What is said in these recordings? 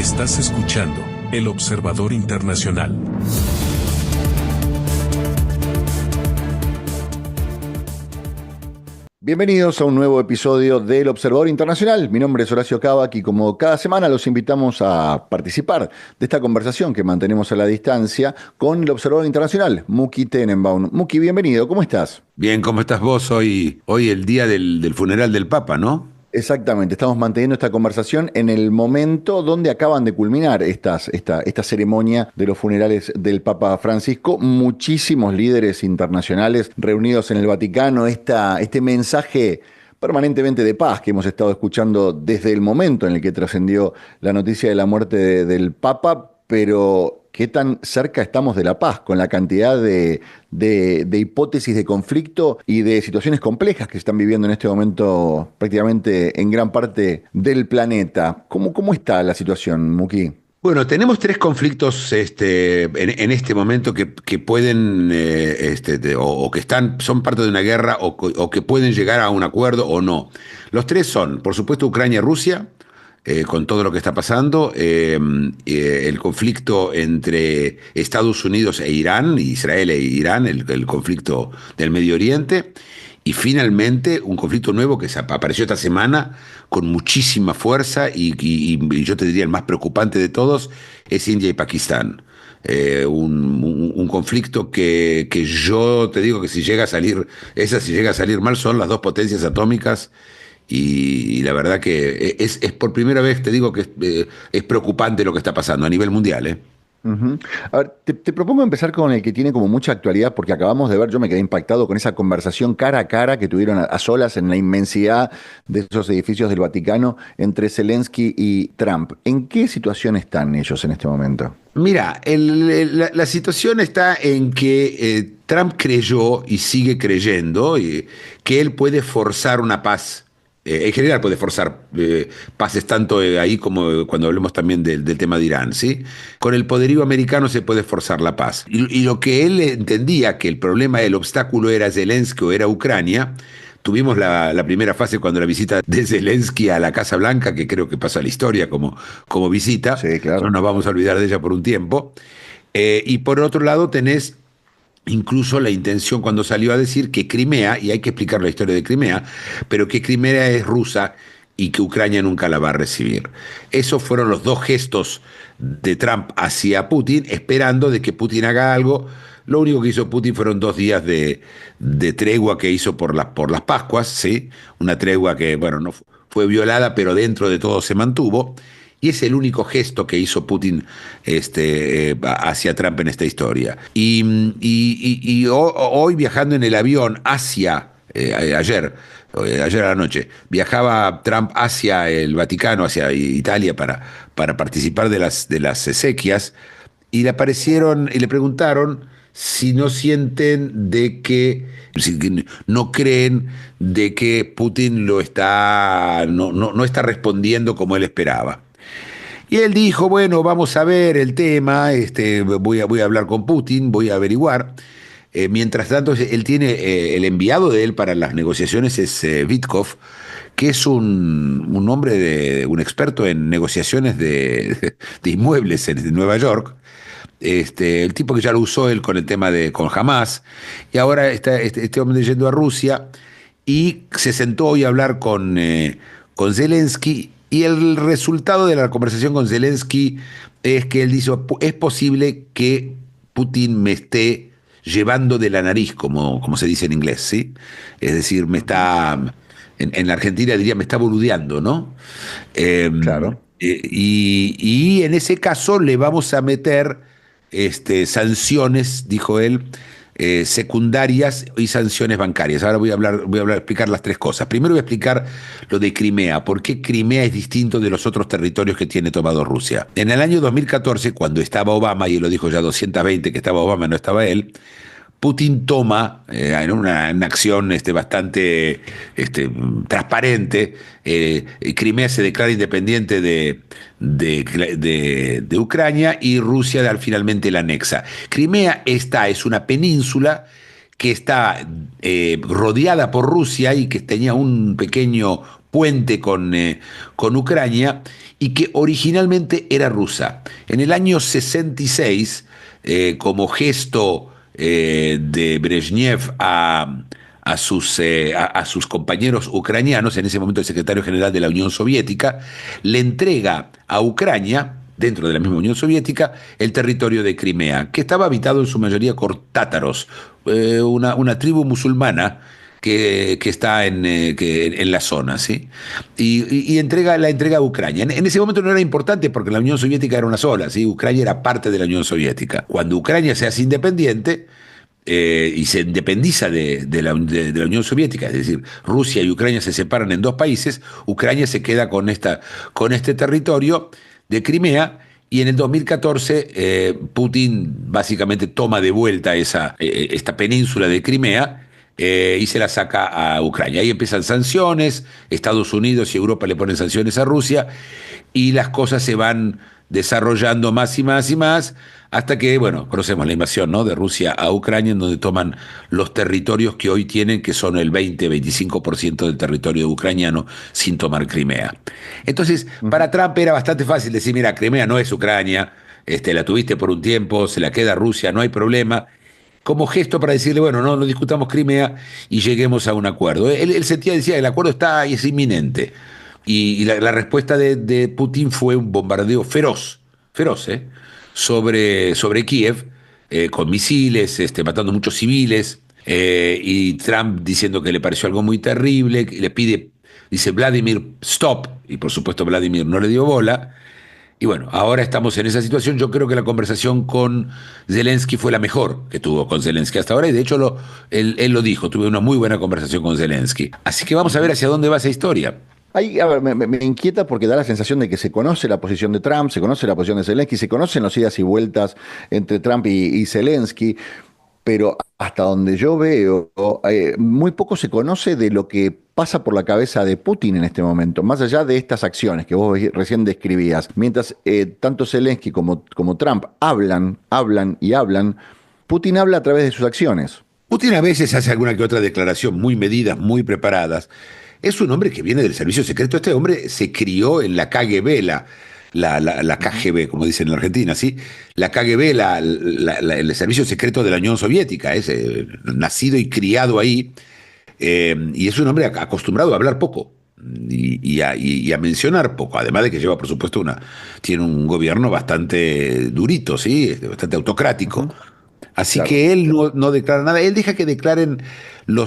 Estás escuchando El Observador Internacional. Bienvenidos a un nuevo episodio del Observador Internacional. Mi nombre es Horacio Cavac y como cada semana los invitamos a participar de esta conversación que mantenemos a la distancia con el Observador Internacional, Muki Tenenbaum. Muki, bienvenido, ¿cómo estás? Bien, ¿cómo estás vos hoy el día del funeral del Papa, ¿no? Exactamente, estamos manteniendo esta conversación en el momento donde acaban de culminar esta ceremonia de los funerales del Papa Francisco. Muchísimos líderes internacionales reunidos en el Vaticano. Este mensaje permanentemente de paz que hemos estado escuchando desde el momento en el que trascendió la noticia de la muerte del Papa, pero ¿qué tan cerca estamos de la paz con la cantidad de hipótesis de conflicto y de situaciones complejas que se están viviendo en este momento prácticamente en gran parte del planeta? ¿Cómo está la situación, Muki? Bueno, tenemos tres conflictos en este momento que pueden, o que son parte de una guerra o que pueden llegar a un acuerdo o no. Los tres son, por supuesto, Ucrania y Rusia, con todo lo que está pasando, el conflicto entre Estados Unidos e Irán, Israel e Irán, el conflicto del Medio Oriente, y finalmente un conflicto nuevo que apareció esta semana con muchísima fuerza y yo te diría el más preocupante de todos es India y Pakistán. Un conflicto que yo te digo que si llega a salir mal son las dos potencias atómicas. Y la verdad que es por primera vez, te digo que es preocupante lo que está pasando a nivel mundial, ¿eh? Ujú. A ver, te propongo empezar con el que tiene como mucha actualidad, porque acabamos de ver, yo me quedé impactado con esa conversación cara a cara que tuvieron a solas en la inmensidad de esos edificios del Vaticano entre Zelensky y Trump. ¿En qué situación están ellos en este momento? Mira, la situación está en que Trump creyó y sigue creyendo que él puede forzar una paz. En general puede forzar paces tanto ahí como cuando hablemos también del tema de Irán, ¿sí? Con el poderío americano se puede forzar la paz. Y lo que él entendía que el problema, el obstáculo era Zelensky o era Ucrania. Tuvimos la primera fase cuando la visita de Zelensky a la Casa Blanca, que creo que pasa a la historia como visita. Sí, claro. No nos vamos a olvidar de ella por un tiempo. Y por otro lado tenés incluso la intención cuando salió a decir que Crimea, y hay que explicar la historia de Crimea, pero que Crimea es rusa y que Ucrania nunca la va a recibir. Esos fueron los dos gestos de Trump hacia Putin, esperando de que Putin haga algo. Lo único que hizo Putin fueron 2 días de tregua que hizo por las Pascuas, ¿sí? Una tregua que, bueno, no fue violada, pero dentro de todo se mantuvo. Y es el único gesto que hizo Putin hacia Trump en esta historia. Y hoy viajando en el avión ayer a la noche, viajaba Trump hacia el Vaticano, hacia Italia para participar de las exequias, y le aparecieron y le preguntaron si no sienten si no creen de que Putin no está respondiendo como él esperaba. Y él dijo, bueno, vamos a ver el tema, voy a hablar con Putin, voy a averiguar. Mientras tanto, él tiene, el enviado de él para las negociaciones es Witkoff, que es un hombre, un experto en negociaciones de inmuebles en Nueva York. El tipo que ya lo usó él con el tema con Hamas, y ahora está este hombre yendo a Rusia, y se sentó hoy a hablar con Zelensky. Y el resultado de la conversación con Zelensky es que él dice, es posible que Putin me esté llevando de la nariz, como se dice en inglés, ¿sí? Es decir, en la Argentina diría, me está boludeando, ¿no? Claro. Y en ese caso le vamos a meter sanciones, dijo él, secundarias y sanciones bancarias. Ahora voy a explicar las tres cosas. Primero voy a explicar lo de Crimea, por qué Crimea es distinto de los otros territorios que tiene tomado Rusia. En el año 2014, cuando estaba Obama, y él lo dijo ya 220 que estaba Obama, no estaba él, Putin toma, en una acción bastante transparente, Crimea se declara independiente de Ucrania, y Rusia finalmente la anexa. Crimea es una península que está rodeada por Rusia y que tenía un pequeño puente con Ucrania y que originalmente era rusa. En el año 66, como gesto de Brezhnev a sus compañeros ucranianos, en ese momento el secretario general de la Unión Soviética, le entrega a Ucrania, dentro de la misma Unión Soviética, el territorio de Crimea, que estaba habitado en su mayoría por tátaros, una tribu musulmana que está en la zona, ¿sí? Y la entrega a Ucrania. En ese momento no era importante porque la Unión Soviética era una sola, ¿sí? Ucrania era parte de la Unión Soviética. Cuando Ucrania se hace independiente y se independiza de la Unión Soviética, es decir, Rusia y Ucrania se separan en dos países, Ucrania se queda con este territorio de Crimea. Y en el 2014 Putin básicamente toma de vuelta esta península de Crimea y se la saca a Ucrania. Ahí empiezan sanciones, Estados Unidos y Europa le ponen sanciones a Rusia y las cosas se van desarrollando más y más y más hasta que, bueno, conocemos la invasión, ¿no?, de Rusia a Ucrania, en donde toman los territorios que hoy tienen, que son el 20-25% del territorio ucraniano, sin tomar Crimea. Entonces, para Trump era bastante fácil decir, mira, Crimea no es Ucrania, la tuviste por un tiempo, se la queda Rusia, no hay problema, como gesto para decirle, bueno, no discutamos Crimea y lleguemos a un acuerdo. Él decía, el acuerdo está y es inminente. Y la respuesta de Putin fue un bombardeo feroz, sobre Kiev, con misiles, matando muchos civiles, y Trump diciendo que le pareció algo muy terrible, que le dice Vladimir, stop, y por supuesto Vladimir no le dio bola. Y bueno, ahora estamos en esa situación. Yo creo que la conversación con Zelensky fue la mejor que tuvo con Zelensky hasta ahora, y de hecho él lo dijo, tuve una muy buena conversación con Zelensky. Así que vamos a ver hacia dónde va esa historia. Ahí, a ver, me inquieta porque da la sensación de que se conoce la posición de Trump, se conoce la posición de Zelensky, se conocen los idas y vueltas entre Trump y Zelensky, pero hasta donde yo veo, muy poco se conoce de lo que pasa por la cabeza de Putin en este momento, más allá de estas acciones que vos recién describías. Mientras tanto Zelensky como Trump hablan y hablan, Putin habla a través de sus acciones. Putin a veces hace alguna que otra declaración muy medidas, muy preparadas. Es un hombre que viene del servicio secreto. Este hombre se crió en la KGB, la KGB, como dicen en la Argentina, ¿sí? La KGB, el servicio secreto de la Unión Soviética, es nacido y criado ahí, y es un hombre acostumbrado a hablar poco y a mencionar poco, además de que lleva, por supuesto, tiene un gobierno bastante durito, ¿sí? Bastante autocrático. Así Claro. que él no declara nada. Él deja que declaren yo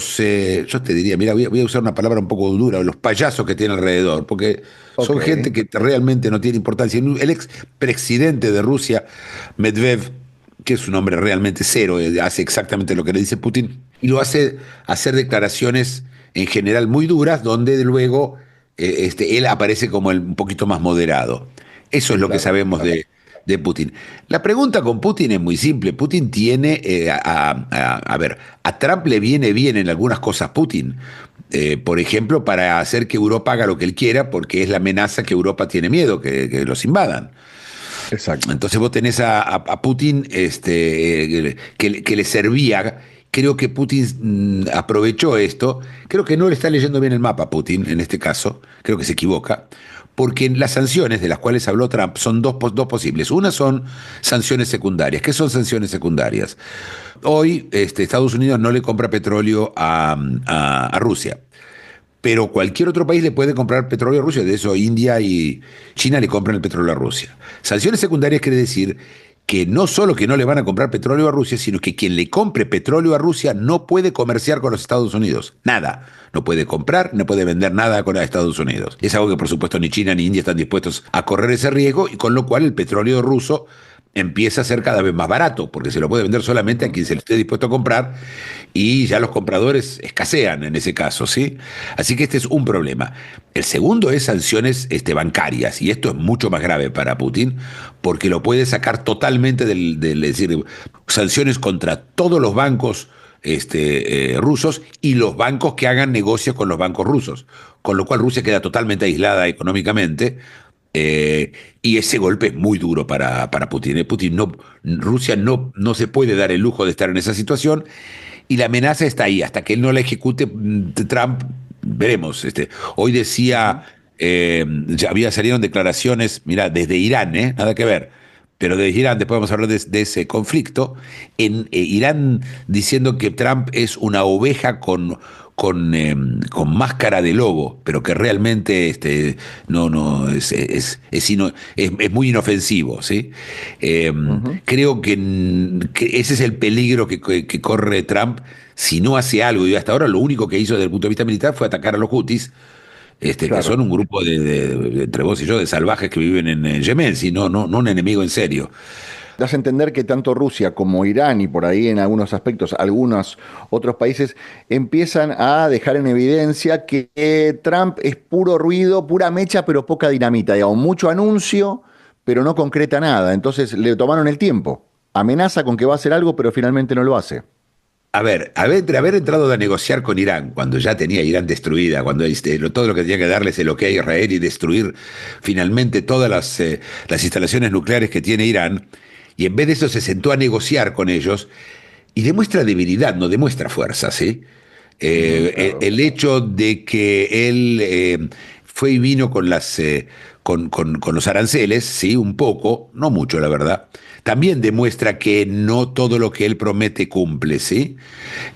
te diría, mira, voy a usar una palabra un poco dura, los payasos que tiene alrededor, porque son Ok. gente que realmente no tiene importancia. El ex presidente de Rusia, Medvedev, que es un hombre realmente cero, hace exactamente lo que le dice Putin, y lo hace hacer declaraciones en general muy duras, donde luego él aparece como un poquito más moderado. Eso es lo que Claro, sabemos claro. de Putin. La pregunta con Putin es muy simple. Putin tiene, a ver, a Trump le viene bien en algunas cosas Putin. Por ejemplo, para hacer que Europa haga lo que él quiera, porque es la amenaza que Europa tiene miedo, que los invadan. Exacto. Entonces vos tenés a Putin que le servía. Creo que Putin aprovechó esto. Creo que no le está leyendo bien el mapa a Putin en este caso. Creo que se equivoca. Porque las sanciones de las cuales habló Trump son dos posibles. Una son sanciones secundarias. ¿Qué son sanciones secundarias? Hoy Estados Unidos no le compra petróleo a Rusia. Pero cualquier otro país le puede comprar petróleo a Rusia. De eso India y China le compran el petróleo a Rusia. Sanciones secundarias quiere decir que no solo que no le van a comprar petróleo a Rusia, sino que quien le compre petróleo a Rusia no puede comerciar con los Estados Unidos. Nada. No puede comprar, no puede vender nada con los Estados Unidos. Es algo que por supuesto ni China ni India están dispuestos a correr ese riesgo, y con lo cual el petróleo ruso empieza a ser cada vez más barato, porque se lo puede vender solamente a quien se lo esté dispuesto a comprar, y ya los compradores escasean en ese caso, ¿sí? Así que este es un problema. El segundo es sanciones bancarias, y esto es mucho más grave para Putin, porque lo puede sacar totalmente es decir, sanciones contra todos los bancos rusos y los bancos que hagan negocios con los bancos rusos, con lo cual Rusia queda totalmente aislada económicamente. Y ese golpe es muy duro para Putin. Rusia no se puede dar el lujo de estar en esa situación, y la amenaza está ahí. Hasta que él no la ejecute, Trump veremos. Hoy decía, ya salieron declaraciones, mira, desde Irán, nada que ver, pero desde Irán, después vamos a hablar de ese conflicto, en Irán diciendo que Trump es una oveja con máscara de lobo, pero que realmente no es muy inofensivo, ¿sí? Creo que ese es el peligro que corre Trump si no hace algo, y hasta ahora lo único que hizo desde el punto de vista militar fue atacar a los hutis, que son un grupo entre vos y yo, de salvajes que viven en Yemen, sino no un enemigo en serio. Das a entender que tanto Rusia como Irán y por ahí en algunos aspectos algunos otros países empiezan a dejar en evidencia que Trump es puro ruido, pura mecha, pero poca dinamita, digamos, mucho anuncio, pero no concreta nada. Entonces le tomaron el tiempo. Amenaza con que va a hacer algo, pero finalmente no lo hace. A ver, haber entrado a negociar con Irán, cuando ya tenía Irán destruida, cuando todo lo que tenía que darles el ok a Israel y destruir finalmente todas las instalaciones nucleares que tiene Irán, y en vez de eso se sentó a negociar con ellos, y demuestra debilidad, no demuestra fuerza, ¿sí? Claro. El hecho de que él fue y vino con los aranceles, sí, un poco, no mucho, la verdad, también demuestra que no todo lo que él promete cumple, ¿sí?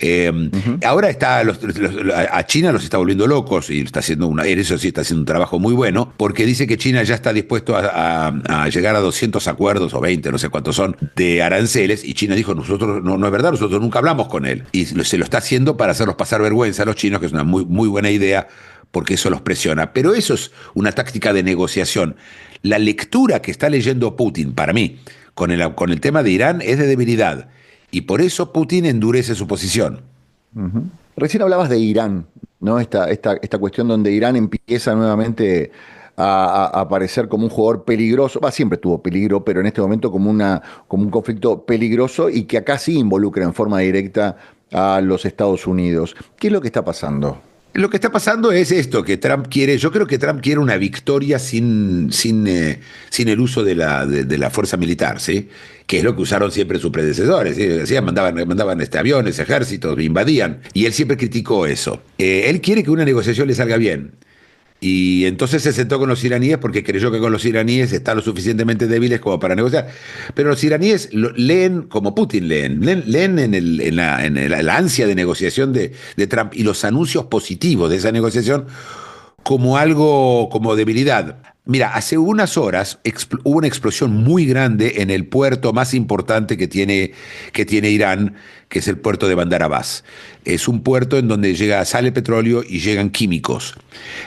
Ujú. Ahora a China los está volviendo locos y está haciendo eso sí está haciendo un trabajo muy bueno, porque dice que China ya está dispuesto a llegar a 200 acuerdos o 20, no sé cuántos son, de aranceles, y China dijo, nosotros no es verdad, nosotros nunca hablamos con él. Y se lo está haciendo para hacerlos pasar vergüenza a los chinos, que es una muy, muy buena idea, porque eso los presiona. Pero eso es una táctica de negociación. La lectura que está leyendo Putin, para mí, con el tema de Irán, es de debilidad. Y por eso Putin endurece su posición. Ujú. Recién hablabas de Irán, ¿no? Esta cuestión donde Irán empieza nuevamente a aparecer como un jugador peligroso. Siempre tuvo peligro, pero en este momento como un conflicto peligroso y que acá sí involucra en forma directa a los Estados Unidos. ¿Qué es lo que está pasando? Lo que está pasando es esto, que Trump quiere, yo creo que Trump quiere una victoria sin el uso de la fuerza militar, ¿sí? Que es lo que usaron siempre sus predecesores, ¿sí? Mandaban aviones, ejércitos, invadían, y él siempre criticó eso. Él quiere que una negociación le salga bien. Y entonces se sentó con los iraníes porque creyó que con los iraníes están lo suficientemente débiles como para negociar. Pero los iraníes leen como Putin leen la ansia de negociación de Trump y los anuncios positivos de esa negociación como algo, como debilidad. Mira, hace unas horas hubo una explosión muy grande en el puerto más importante que tiene Irán, que es el puerto de Bandar Abbas. Es un puerto en donde sale petróleo y llegan químicos.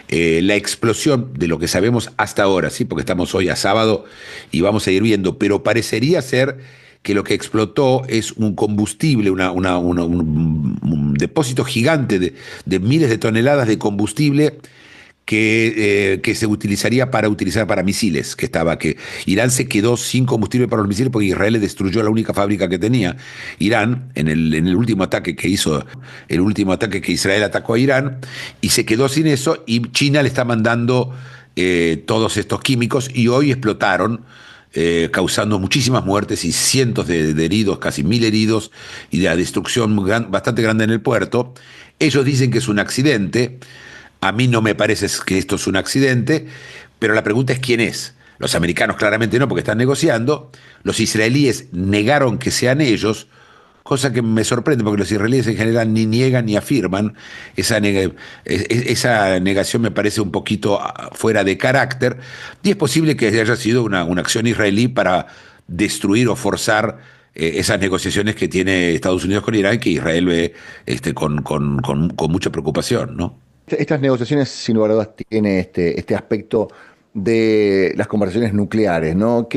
La explosión, de lo que sabemos hasta ahora, sí, porque estamos hoy a sábado y vamos a ir viendo, pero parecería ser que lo que explotó es un combustible, un depósito gigante de miles de toneladas de combustible que se utilizaría para misiles, que Irán se quedó sin combustible para los misiles porque Israel le destruyó la única fábrica que tenía. Irán, en el último ataque que hizo, el último ataque que Israel atacó a Irán, y se quedó sin eso, y China le está mandando todos estos químicos, y hoy explotaron, causando muchísimas muertes y cientos de heridos, casi 1000 heridos, y de la destrucción bastante grande en el puerto. Ellos dicen que es un accidente. A mí no me parece que esto es un accidente, pero la pregunta es quién es. Los americanos claramente no, porque están negociando. Los israelíes negaron que sean ellos, cosa que me sorprende, porque los israelíes en general ni niegan ni afirman. Esa negación me parece un poquito fuera de carácter, y es posible que haya sido una acción israelí para destruir o forzar esas negociaciones que tiene Estados Unidos con Irán, que Israel ve con mucha preocupación, ¿no? Estas negociaciones, sin lugar a dudas, tienen este aspecto de las conversaciones nucleares, ¿no?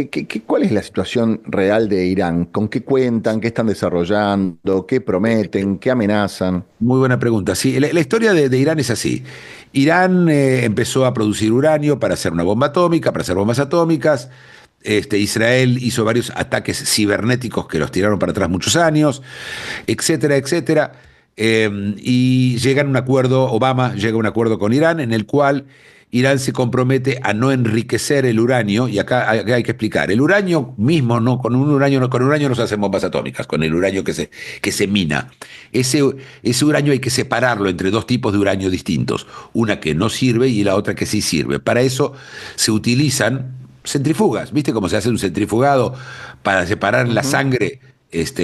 ¿Cuál es la situación real de Irán? ¿Con qué cuentan? ¿Qué están desarrollando? ¿Qué prometen? ¿Qué amenazan? Muy buena pregunta. Sí, la historia de Irán es así. Irán empezó a producir uranio para hacer una bomba atómica, para hacer bombas atómicas. Israel hizo varios ataques cibernéticos que los tiraron para atrás muchos años, etcétera, etcétera. Y llega a un acuerdo, Obama llega a un acuerdo con Irán en el cual Irán se compromete a no enriquecer el uranio, y acá hay que explicar, el uranio mismo, no, con uranio no se hacen bombas atómicas, con el uranio que se mina. Ese uranio hay que separarlo entre dos tipos de uranio distintos, una que no sirve y la otra que sí sirve. Para eso se utilizan centrifugas, ¿viste cómo se hace un centrifugado para separar la sangre?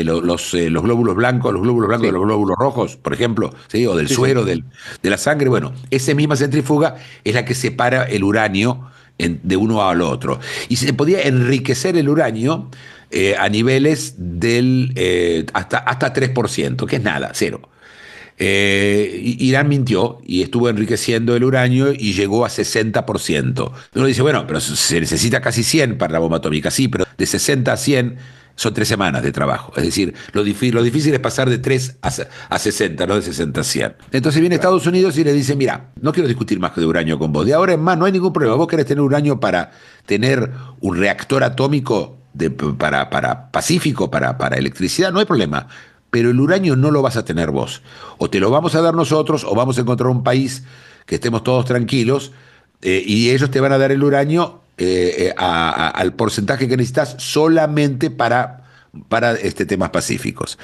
Los glóbulos blancos, Sí, de los glóbulos rojos, por ejemplo, ¿sí? O del sí, sí. suero, de la sangre. Bueno, esa misma centrífuga es la que separa el uranio de uno al otro. Y se podía enriquecer el uranio a niveles hasta 3%, que es nada, cero. Irán mintió y estuvo enriqueciendo el uranio y llegó a 60%. Uno dice, bueno, pero se necesita casi 100 para la bomba atómica. Sí, pero de 60 a 100 son 3 semanas de trabajo. Es decir, lo difícil es pasar de 3 a 60, no de 60 a 100. Entonces viene Claro. Estados Unidos y le dice, mira, no quiero discutir más de uranio con vos. De ahora en más no hay ningún problema. Vos querés tener uranio para tener un reactor atómico para pacífico, para electricidad, no hay problema. Pero el uranio no lo vas a tener vos. O te lo vamos a dar nosotros, o vamos a encontrar un país que estemos todos tranquilos, y ellos te van a dar el uranio al porcentaje que necesitas solamente para temas pacíficos.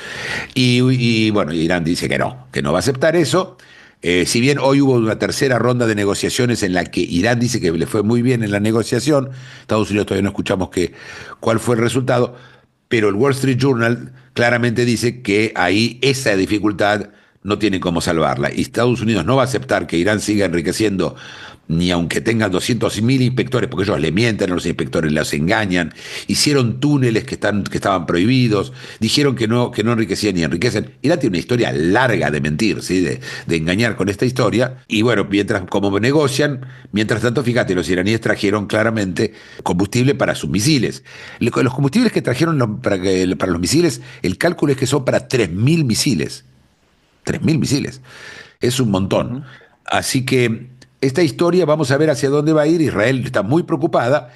Bueno, Irán dice que no va a aceptar eso. Si bien hoy hubo una tercera ronda de negociaciones en la que Irán dice que le fue muy bien en la negociación, Estados Unidos todavía no escuchamos cuál fue el resultado, pero el Wall Street Journal claramente dice que ahí esa dificultad no tiene cómo salvarla. Y Estados Unidos no va a aceptar que Irán siga enriqueciendo, ni aunque tengan 200.000 inspectores, porque ellos le mienten a los inspectores, los engañan, hicieron túneles que estaban prohibidos, dijeron que no enriquecían ni enriquecen. Irán tiene una historia larga de mentir, ¿sí? De engañar con esta historia. Y bueno, como negocian, mientras tanto, fíjate, los iraníes trajeron claramente combustible para sus misiles. Los combustibles que trajeron para los misiles, el cálculo es que son para 3.000 misiles. 3.000 misiles. Es un montón. Ujú. Así que esta historia, vamos a ver hacia dónde va a ir. Israel está muy preocupada.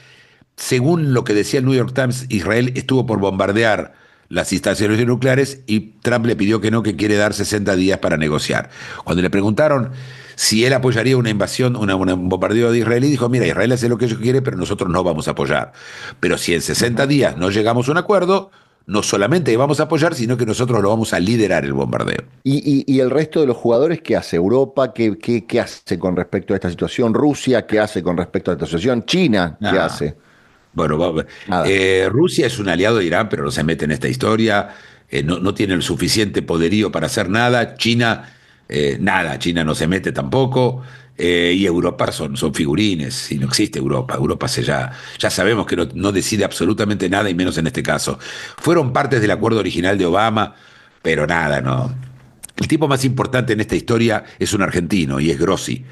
Según lo que decía el New York Times, Israel estuvo por bombardear las instalaciones nucleares y Trump le pidió que no, que quiere dar 60 días para negociar. Cuando le preguntaron si él apoyaría una invasión, un bombardeo de Israel, y dijo, mira, Israel hace lo que ellos quiere, pero nosotros no vamos a apoyar. Pero si en 60 Ujú. días no llegamos a un acuerdo, no solamente vamos a apoyar, sino que nosotros lo vamos a liderar el bombardeo. Y el resto de los jugadores, ¿qué hace? ¿Europa? ¿Qué hace con respecto a esta situación? ¿Rusia? ¿Qué hace con respecto a esta situación? ¿China? ¿Qué Nada. hace? Bueno, Nada. Rusia es un aliado de Irán, pero no se mete en esta historia. No tiene el suficiente poderío para hacer nada. Nada. China no se mete tampoco. Y Europa son figurines. Y no existe Europa. Ya sabemos que no decide absolutamente nada, y menos en este caso. Fueron partes del acuerdo original de Obama, pero nada, no. El tipo más importante en esta historia es un argentino, y es Grossi.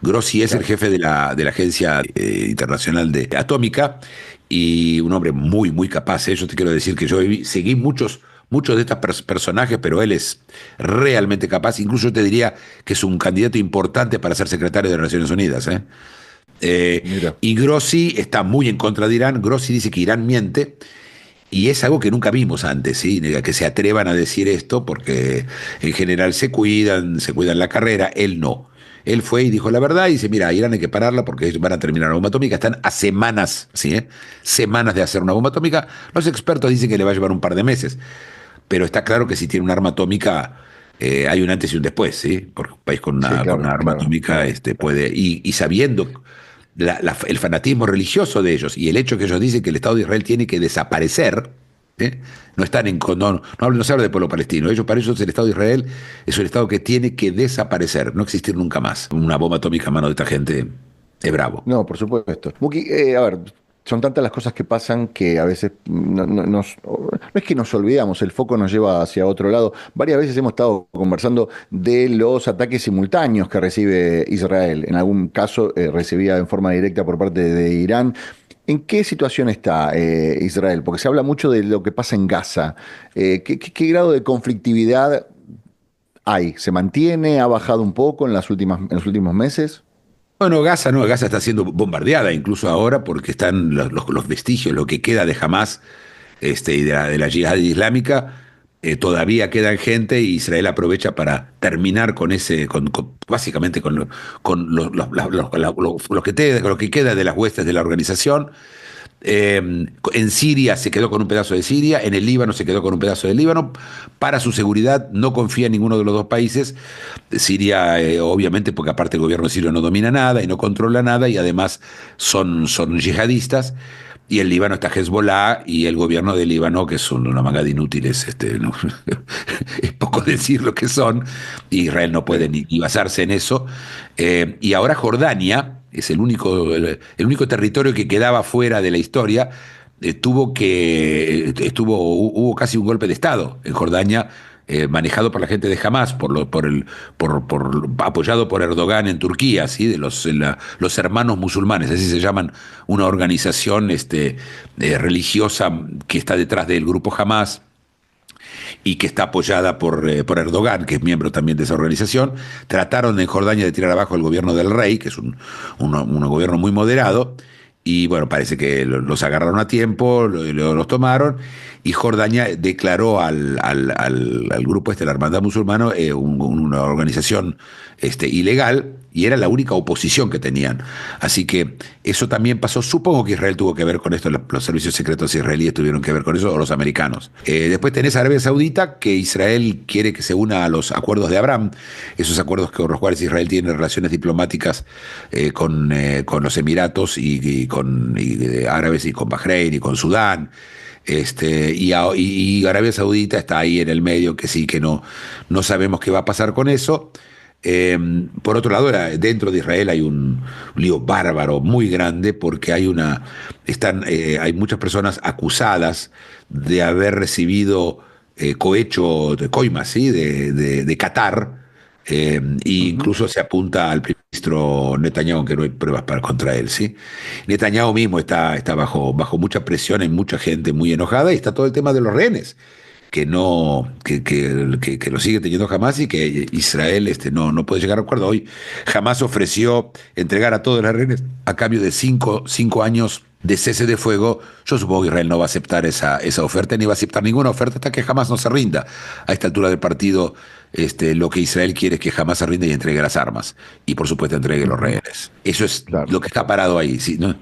Grossi es el Claro. jefe de la Agencia Internacional de Atómica, y un hombre muy, muy capaz. Yo te quiero decir que yo seguí muchos de estos personajes, pero él es realmente capaz. Incluso yo te diría que es un candidato importante para ser secretario de las Naciones Unidas. Mira. Y Grossi está muy en contra de Irán. Grossi dice que Irán miente. Y es algo que nunca vimos antes, ¿sí? Que se atrevan a decir esto, porque en general se cuidan la carrera. Él no. Él fue y dijo la verdad y dice, mira, Irán hay que pararla porque ellos van a terminar la bomba atómica. Están a semanas, ¿sí? Semanas de hacer una bomba atómica. Los expertos dicen que le va a llevar un par de meses, pero está claro que si tiene un arma atómica, hay un antes y un después, ¿sí? Porque un país con Sí, una claro, arma claro, atómica claro. puede, y sabiendo el fanatismo religioso de ellos y el hecho que ellos dicen que el Estado de Israel tiene que desaparecer. No están no se habla del pueblo palestino. Para ellos el Estado de Israel es un Estado que tiene que desaparecer, no existir nunca más. Una bomba atómica a mano de esta gente es bravo. No, por supuesto. Muki, a ver, son tantas las cosas que pasan que a veces no es que nos olvidamos, el foco nos lleva hacia otro lado. Varias veces hemos estado conversando de los ataques simultáneos que recibe Israel. En algún caso recibía en forma directa por parte de Irán. ¿En qué situación está Israel? Porque se habla mucho de lo que pasa en Gaza. ¿Qué grado de conflictividad hay? ¿Se mantiene? ¿Ha bajado un poco en los últimos meses? Bueno, Gaza no, Gaza está siendo bombardeada incluso ahora porque están los vestigios, lo que queda de Hamás y de la yihad islámica, todavía quedan gente y Israel aprovecha para terminar con básicamente con lo que queda de las huestes de la organización. En Siria se quedó con un pedazo de Siria, en el Líbano se quedó con un pedazo del Líbano. Para su seguridad no confía en ninguno de los dos países. Siria, obviamente, porque aparte el gobierno sirio no domina nada y no controla nada, y además son yihadistas. Y el Líbano está Hezbollah y el gobierno del Líbano, que son una manga de inútiles, no, es poco decir lo que son. Israel no puede ni basarse en eso. Y ahora Jordania es el único territorio que quedaba fuera de la historia. Hubo casi un golpe de Estado en Jordania, manejado por la gente de Hamás, apoyado por Erdogan en Turquía, ¿sí? De los hermanos musulmanes, así se llaman, una organización religiosa que está detrás del grupo Hamás y que está apoyada por Erdogan, que es miembro también de esa organización. Trataron en Jordania de tirar abajo el gobierno del rey, que es un gobierno muy moderado, y bueno, parece que los agarraron a tiempo, los tomaron, y Jordania declaró al grupo la Hermandad Musulmana, una organización ilegal, y era la única oposición que tenían. Así que eso también pasó. Supongo que Israel tuvo que ver con esto, los servicios secretos israelíes tuvieron que ver con eso, o los americanos. Después tenés Arabia Saudita, que Israel quiere que se una a los acuerdos de Abraham, esos acuerdos con los cuales Israel tiene relaciones diplomáticas con los Emiratos y árabes, y con Bahrein y con Sudán. Y Arabia Saudita está ahí en el medio, que sí, que no sabemos qué va a pasar con eso. Por otro lado, dentro de Israel hay un lío bárbaro muy grande, porque hay muchas personas acusadas de haber recibido cohecho de coimas, ¿sí? de Qatar, incluso se apunta al primer ministro Netanyahu, aunque no hay pruebas contra él, ¿sí? Netanyahu mismo está bajo mucha presión, hay mucha gente muy enojada, y está todo el tema de los rehenes, que lo sigue teniendo Hamás, y que Israel no puede llegar a acuerdo. Hoy Hamás ofreció entregar a todos los rehenes a cambio de cinco años de cese de fuego. Yo supongo que Israel no va a aceptar esa oferta, ni va a aceptar ninguna oferta hasta que Hamás no se rinda. A esta altura del partido, lo que Israel quiere es que Hamás se rinda y entregue las armas, y por supuesto entregue los rehenes. Eso es lo que está parado ahí, ¿sí? ¿No?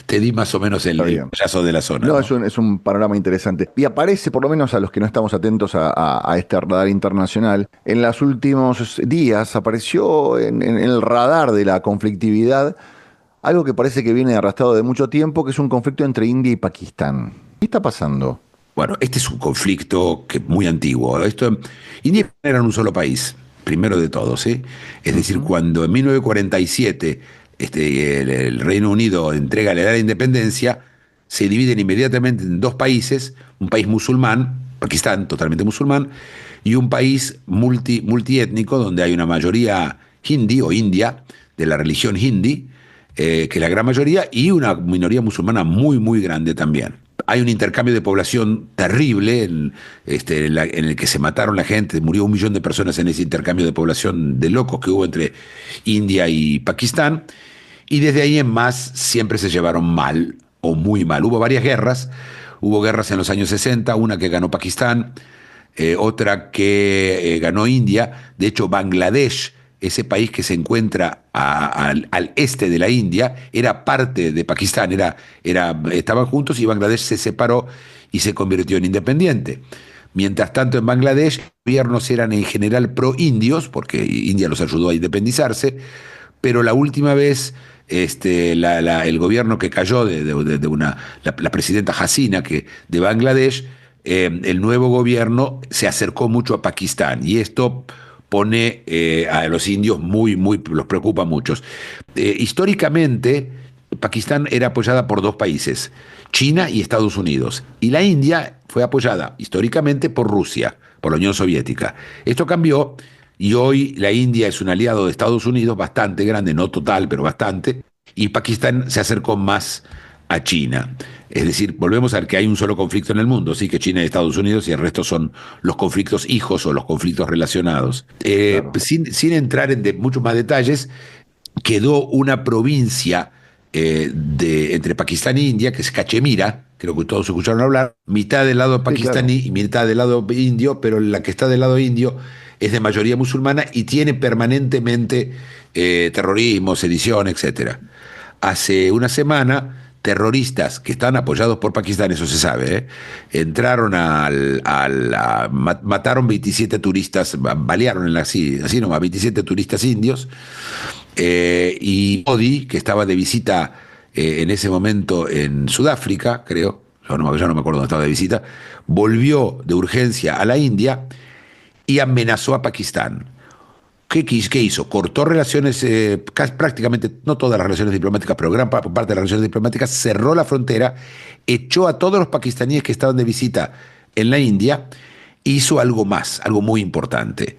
Te di más o menos el payaso de la zona. No, ¿no? Es un panorama interesante. Y aparece, por lo menos a los que no estamos atentos a este radar internacional, en los últimos días apareció en el radar de la conflictividad algo que parece que viene arrastrado de mucho tiempo, que es un conflicto entre India y Pakistán. ¿Qué está pasando? Este es un conflicto muy antiguo. India era un solo país, primero de todo, ¿sí? Es decir, cuando en 1947 el Reino Unido le da la independencia, se dividen inmediatamente en dos países: un país musulmán, Pakistán, totalmente musulmán, y un país multiétnico, donde hay una mayoría hindi o india, de la religión hindi, que es la gran mayoría, y una minoría musulmana muy, muy grande también. Hay un intercambio de población terrible en el que se mataron la gente, murió 1 millón de personas en ese intercambio de población de locos que hubo entre India y Pakistán, y desde ahí en más siempre se llevaron mal o muy mal. Hubo varias guerras, hubo guerras en los años 60, una que ganó Pakistán, otra que ganó India. De hecho, Bangladesh, ese país que se encuentra al este de la India, era parte de Pakistán, estaban juntos, y Bangladesh se separó y se convirtió en independiente. Mientras tanto, en Bangladesh, los gobiernos eran en general pro-indios, porque India los ayudó a independizarse, pero la última vez el gobierno que cayó la presidenta Hasina de Bangladesh, el nuevo gobierno se acercó mucho a Pakistán, y esto pone a los indios los preocupa mucho. Históricamente, Pakistán era apoyada por dos países, China y Estados Unidos, y la India fue apoyada históricamente por Rusia, por la Unión Soviética. Esto cambió, y hoy la India es un aliado de Estados Unidos bastante grande, no total, pero bastante, y Pakistán se acercó más a China. Es decir, volvemos a ver que hay un solo conflicto en el mundo, sí, que China y Estados Unidos, y el resto son los conflictos hijos o los conflictos relacionados. Claro. Sin entrar en muchos más detalles, quedó una provincia entre Pakistán e India, que es Cachemira, creo que todos escucharon hablar, mitad del lado pakistaní y mitad del lado indio, pero la que está del lado indio es de mayoría musulmana y tiene permanentemente terrorismo, sedición, etcétera. Hace una semana, terroristas que están apoyados por Pakistán, eso se sabe, entraron mataron 27 turistas, balearon así nomás, 27 turistas indios, y Modi, que estaba de visita en ese momento en Sudáfrica, creo, yo no me acuerdo dónde estaba de visita, volvió de urgencia a la India y amenazó a Pakistán. ¿Qué hizo? Cortó relaciones, prácticamente, no todas las relaciones diplomáticas, pero gran parte de las relaciones diplomáticas, cerró la frontera, echó a todos los pakistaníes que estaban de visita en la India, hizo algo más, algo muy importante.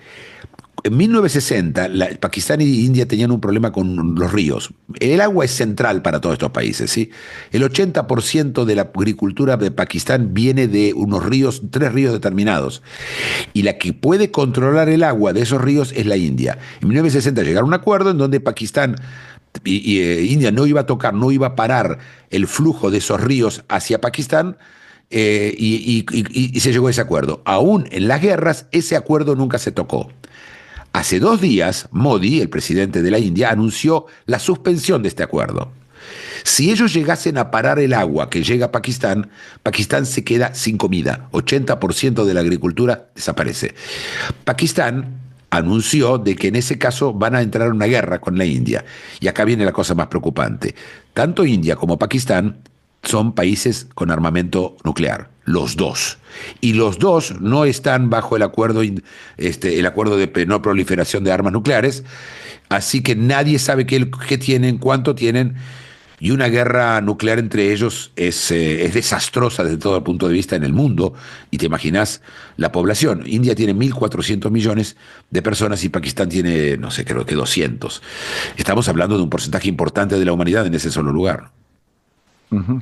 En 1960, Pakistán y India tenían un problema con los ríos. El agua es central para todos estos países, ¿sí? El 80% de la agricultura de Pakistán viene de unos ríos, 3 ríos determinados. Y la que puede controlar el agua de esos ríos es la India. En 1960 llegaron a un acuerdo en donde Pakistán India no iba a tocar, no iba a parar el flujo de esos ríos hacia Pakistán, y se llegó a ese acuerdo. Aún en las guerras, ese acuerdo nunca se tocó. Hace 2 días, Modi, el presidente de la India, anunció la suspensión de este acuerdo. Si ellos llegasen a parar el agua que llega a Pakistán, Pakistán se queda sin comida. 80% de la agricultura desaparece. Pakistán anunció de que en ese caso van a entrar en una guerra con la India. Y acá viene la cosa más preocupante. Tanto India como Pakistán son países con armamento nuclear, los dos. Y los dos no están bajo el acuerdo de no proliferación de armas nucleares, así que nadie sabe qué tienen, cuánto tienen, y una guerra nuclear entre ellos es desastrosa desde todo el punto de vista en el mundo, y te imaginas la población. India tiene 1.400 millones de personas y Pakistán tiene, no sé, creo que 200. Estamos hablando de un porcentaje importante de la humanidad en ese solo lugar.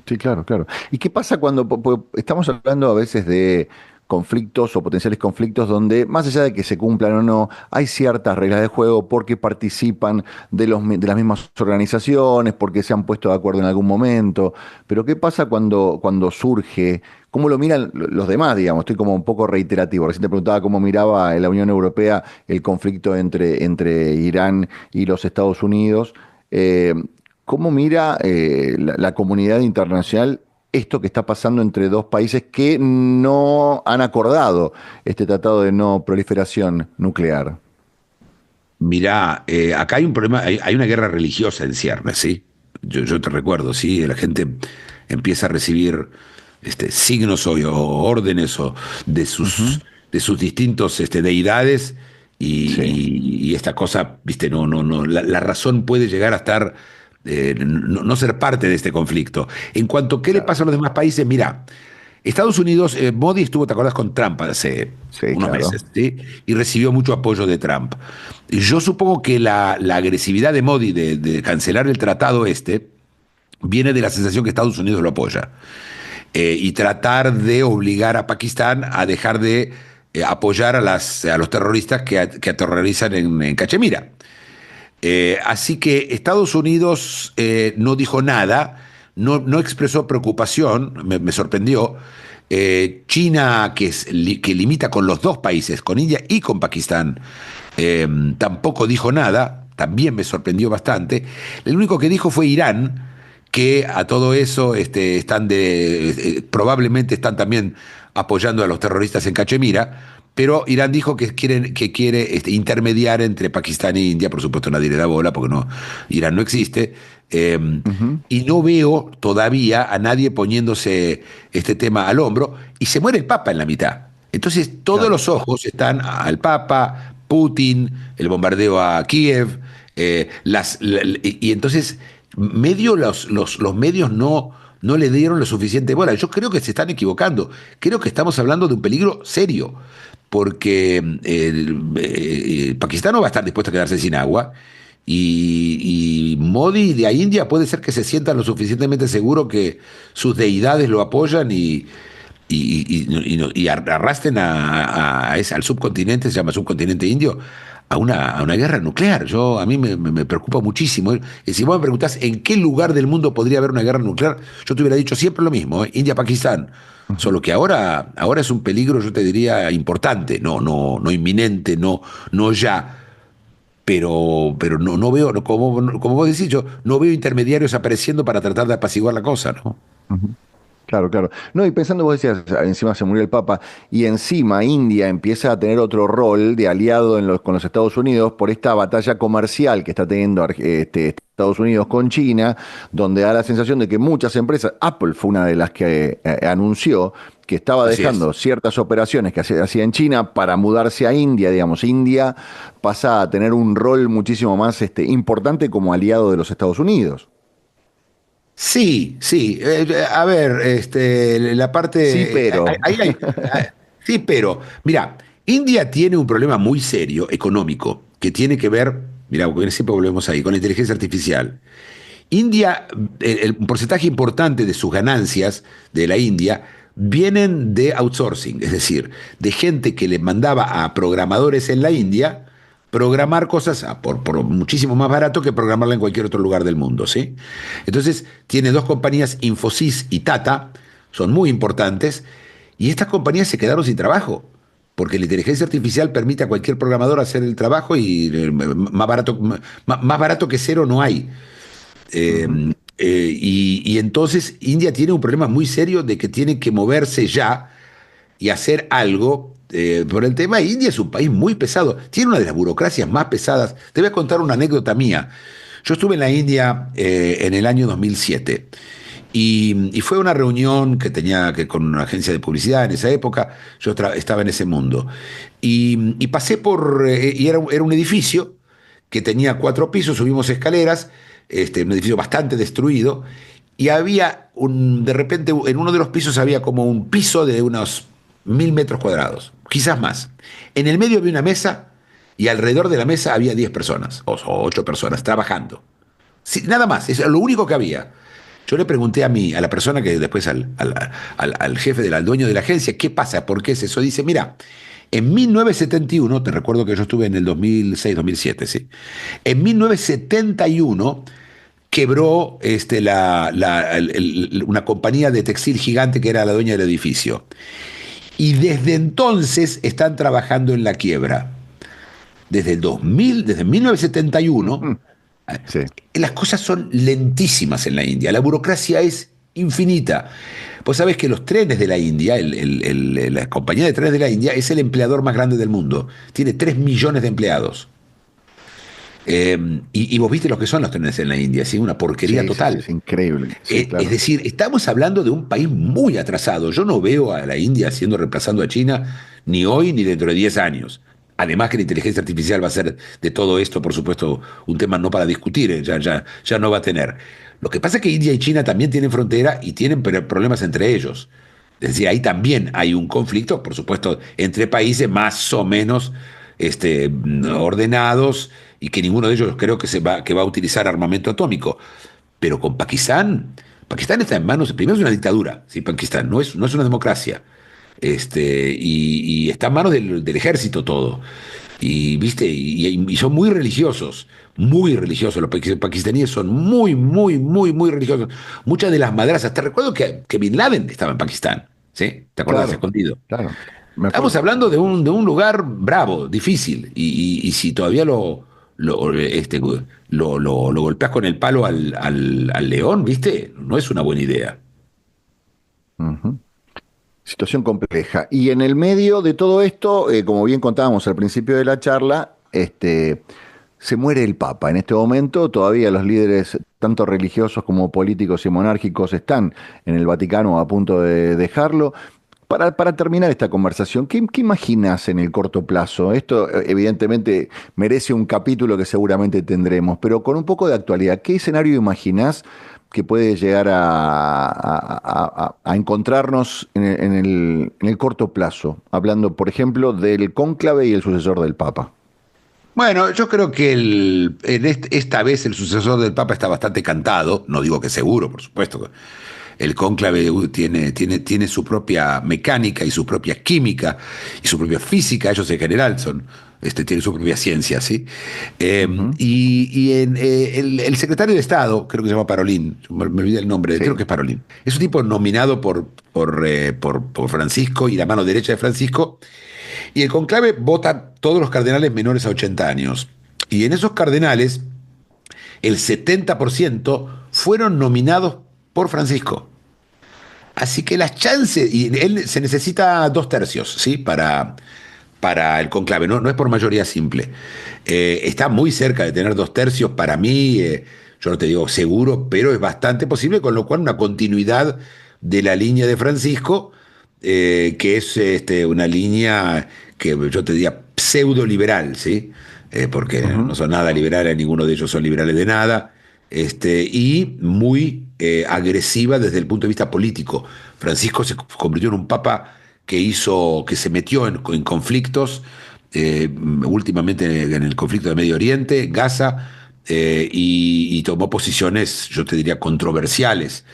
Sí, claro, claro. ¿Y qué pasa cuando estamos hablando a veces de conflictos o potenciales conflictos donde, más allá de que se cumplan o no, hay ciertas reglas de juego porque participan de las mismas organizaciones, porque se han puesto de acuerdo en algún momento? Pero ¿qué pasa cuando surge? ¿Cómo lo miran los demás, digamos? Estoy como un poco reiterativo. Recién te preguntaba cómo miraba en la Unión Europea el conflicto entre Irán y los Estados Unidos. ¿Cómo mira la comunidad internacional esto que está pasando entre dos países que no han acordado este tratado de no proliferación nuclear? Mirá, acá hay un problema, hay una guerra religiosa en ciernes, ¿sí? Yo te recuerdo, ¿sí? La gente empieza a recibir signos o órdenes de sus distintos deidades, y esta cosa, ¿viste? No, la razón puede llegar a estar, no ser parte de este conflicto. En cuanto a qué le pasa a los demás países, mira, Estados Unidos, Modi estuvo, ¿te acordás?, con Trump hace unos meses, ¿sí? Y recibió mucho apoyo de Trump. Yo supongo que la agresividad de Modi de cancelar el tratado viene de la sensación que Estados Unidos lo apoya. Y tratar de obligar a Pakistán a dejar de apoyar a los terroristas que aterrorizan en Cachemira. Así que Estados Unidos no dijo nada, no expresó preocupación, me sorprendió. China, que limita con los dos países, con India y con Pakistán, tampoco dijo nada, también me sorprendió bastante. El único que dijo fue Irán, que a todo eso probablemente están también apoyando a los terroristas en Cachemira. Pero Irán dijo que quiere intermediar entre Pakistán e India. Por supuesto nadie le da bola porque Irán no existe. Y no veo todavía a nadie poniéndose este tema al hombro, y se muere el Papa en la mitad. Entonces todos los ojos están al Papa, Putin, el bombardeo a Kiev, y entonces los medios no le dieron lo suficiente bola. Yo creo que se están equivocando. Creo que estamos hablando de un peligro serio, porque Pakistán no va a estar dispuesto a quedarse sin agua, y Modi de la India puede ser que se sienta lo suficientemente seguro que sus deidades lo apoyan y arrastren al subcontinente, se llama subcontinente indio, a una guerra nuclear. A mí me preocupa muchísimo. Si vos me preguntás en qué lugar del mundo podría haber una guerra nuclear, yo te hubiera dicho siempre lo mismo, India-Pakistán. Solo que ahora es un peligro, yo te diría, importante, no inminente, no ya. Pero no veo, como vos decís, yo no veo intermediarios apareciendo para tratar de apaciguar la cosa, ¿no? Ujú. Claro, claro. No, y pensando, vos decías, encima se murió el Papa, y encima India empieza a tener otro rol de aliado con los Estados Unidos por esta batalla comercial que está teniendo Estados Unidos con China, donde da la sensación de que muchas empresas, Apple fue una de las que anunció que estaba Así es. dejando ciertas operaciones que hacía en China para mudarse a India, digamos. India pasa a tener un rol muchísimo más importante como aliado de los Estados Unidos. Sí, sí. A ver, la Sí, parte. pero. Sí, pero, mira, India tiene un problema muy serio económico que tiene que ver, mira, porque siempre volvemos ahí, con la inteligencia artificial. India, un porcentaje importante de sus ganancias de la India vienen de outsourcing, es decir, de gente que le mandaba a programadores en la India programar cosas por muchísimo más barato que programarla en cualquier otro lugar del mundo, ¿sí? Entonces, tiene dos compañías, Infosys y Tata, son muy importantes, y estas compañías se quedaron sin trabajo, porque la inteligencia artificial permite a cualquier programador hacer el trabajo y más barato que cero no hay. Eh, Ujú. y entonces India tiene un problema muy serio de que tiene que moverse ya y hacer algo por el tema. India es un país muy pesado, tiene una de las burocracias más pesadas. Te voy a contar una anécdota mía. Yo estuve en la India en el año 2007 y fue una reunión que tenía que con una agencia de publicidad en esa época. Yo estaba en ese mundo y pasé y era un edificio que tenía 4 pisos, subimos escaleras, un edificio bastante destruido, y de repente, en uno de los pisos había como un piso de unos 1000 metros cuadrados, quizás más. En el medio había una mesa y alrededor de la mesa había 10 personas, o 8 personas, trabajando. Sí, nada más, es lo único que había. Yo le pregunté a la persona que después al jefe, al dueño de la agencia, ¿qué pasa? ¿Por qué es eso? Dice, mira, en 1971, te recuerdo que yo estuve en el 2006-2007, ¿sí? En 1971 quebró una compañía de textil gigante que era la dueña del edificio. Y desde entonces están trabajando en la quiebra. Desde 1971, Ujú. Sí. las cosas son lentísimas en la India. La burocracia es infinita. Vos sabés que los trenes de la India, la compañía de trenes de la India, es el empleador más grande del mundo. Tiene 3 millones de empleados. Y vos viste lo que son los trenes en la India, ¿sí? Una porquería Sí, sí, sí, total. es increíble. Sí, Es claro. decir, estamos hablando de un país muy atrasado. Yo no veo a la India siendo reemplazando a China ni hoy ni dentro de 10 años. Además que la inteligencia artificial va a ser de todo esto, por supuesto, un tema no para discutir, ya no va a tener. Lo que pasa es que India y China también tienen frontera y tienen problemas entre ellos. Es decir, ahí también hay un conflicto, por supuesto, entre países más o menos ordenados y que ninguno de ellos creo que va a utilizar armamento atómico. Pero con Pakistán está en manos, primero es una dictadura, ¿sí? Pakistán no es una democracia. Y está en manos del ejército todo. Y, ¿viste? Y son muy religiosos. Los pakistaníes son muy religiosos. Muchas de las madrasas, te recuerdo que Bin Laden estaba en Pakistán, ¿sí? ¿Te acordás? Claro, Escondido. claro. Me Estamos acuerdo. hablando de un lugar bravo, difícil, y si todavía lo golpeas con el palo al león, ¿viste? No es una buena idea. Ujú. Situación compleja. Y en el medio de todo esto, como bien contábamos al principio de la charla, se muere el Papa. En este momento todavía los líderes, tanto religiosos como políticos y monárquicos, están en el Vaticano a punto de dejarlo. Para terminar esta conversación, ¿qué imaginas en el corto plazo? Esto evidentemente merece un capítulo que seguramente tendremos, pero con un poco de actualidad, ¿qué escenario imaginás que puede llegar a encontrarnos en el corto plazo? Hablando, por ejemplo, del cónclave y el sucesor del Papa. Bueno, yo creo que esta vez el sucesor del Papa está bastante cantado, no digo que seguro, por supuesto. el cónclave tiene su propia mecánica y su propia química y su propia física, ellos en general tienen su propia ciencia, ¿sí? El secretario de Estado, creo que se llama Parolin, me olvidé el nombre, Sí. creo que es Parolin, es un tipo nominado por Francisco y la mano derecha de Francisco, y el conclave vota todos los cardenales menores a 80 años. Y en esos cardenales, el 70% fueron nominados por Francisco. Así que las chances, y él se necesita 2/3, ¿sí? Para el conclave, no es por mayoría simple. Está muy cerca de tener 2/3 para mí, yo no te digo seguro, pero es bastante posible, con lo cual una continuidad de la línea de Francisco, que es una línea que yo te diría pseudo liberal, ¿sí? Porque no son nada liberales, ninguno de ellos son liberales de nada, y muy agresiva desde el punto de vista político. Francisco se convirtió en un papa que se metió en conflictos, últimamente en el conflicto de Medio Oriente, Gaza, y tomó posiciones, yo te diría, controversiales.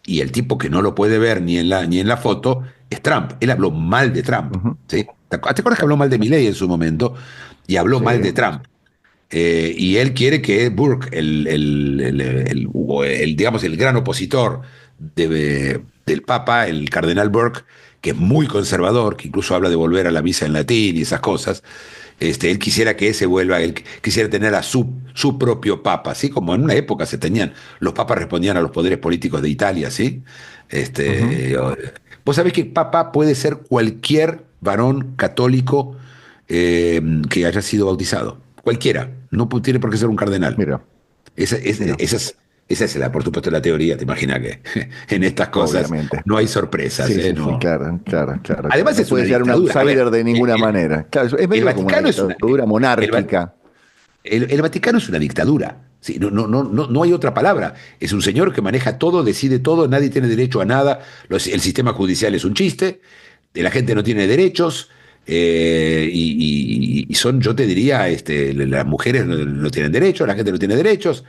Y el tipo que no lo puede ver ni en la foto es Trump. Él habló mal de Trump. Ujú. ¿Sí? ¿Te acuerdas que habló mal de Milei en su momento? Y habló Sí. mal de Trump. Y él quiere que Burke, digamos, el gran opositor del Papa, el cardenal Burke, que es muy conservador, que incluso habla de volver a la misa en latín y esas cosas, él quisiera que ese vuelva, él quisiera tener a su propio Papa, así como en una época se tenían, los papas respondían a los poderes políticos de Italia, ¿sí? Ujú. Vos sabés que Papa puede ser cualquier varón católico que haya sido bautizado. Cualquiera, no tiene por qué ser un cardenal. Mira, Esa, es- mira, esa es por supuesto, la teoría. Te imaginas que en estas cosas obviamente. no hay sorpresas, Sí, sí, sí, No. claro, claro, claro, claro. Además No es una puede ser un dictadura. A ver, outsider de ninguna manera. Claro, es el medio como una Vaticano es una, dictadura el, Va- monárquica. el Vaticano es una dictadura. Sí, no hay otra palabra. Es un señor que maneja todo, decide todo, nadie tiene derecho a nada. El sistema judicial es un chiste, la gente no tiene derechos, y son, yo te diría, las mujeres no tienen derechos, la gente no tiene derechos.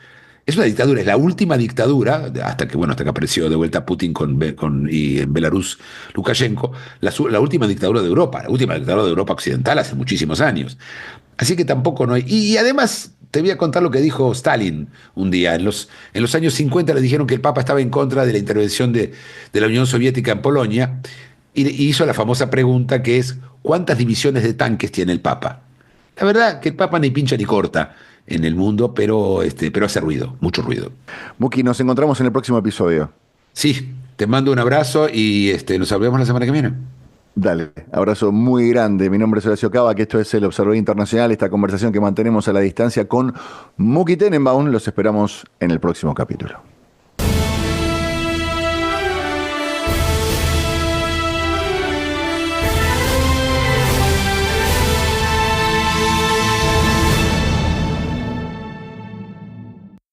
Es una dictadura, es la última dictadura, hasta que apareció de vuelta Putin y en Belarus Lukashenko, la última dictadura de Europa, la última dictadura de Europa occidental hace muchísimos años. Así que tampoco no hay. Y además, te voy a contar lo que dijo Stalin un día. En los años 50 le dijeron que el Papa estaba en contra de la intervención de la Unión Soviética en Polonia, y hizo la famosa pregunta que es: ¿cuántas divisiones de tanques tiene el Papa? La verdad que el Papa ni pincha ni corta en el mundo, pero hace ruido, mucho ruido. Muki, nos encontramos en el próximo episodio. Sí, te mando un abrazo y nos vemos la semana que viene. Dale, abrazo muy grande. Mi nombre es Horacio Cava, que esto es El Observador Internacional, esta conversación que mantenemos a la distancia con Muki Tenenbaum. Los esperamos en el próximo capítulo.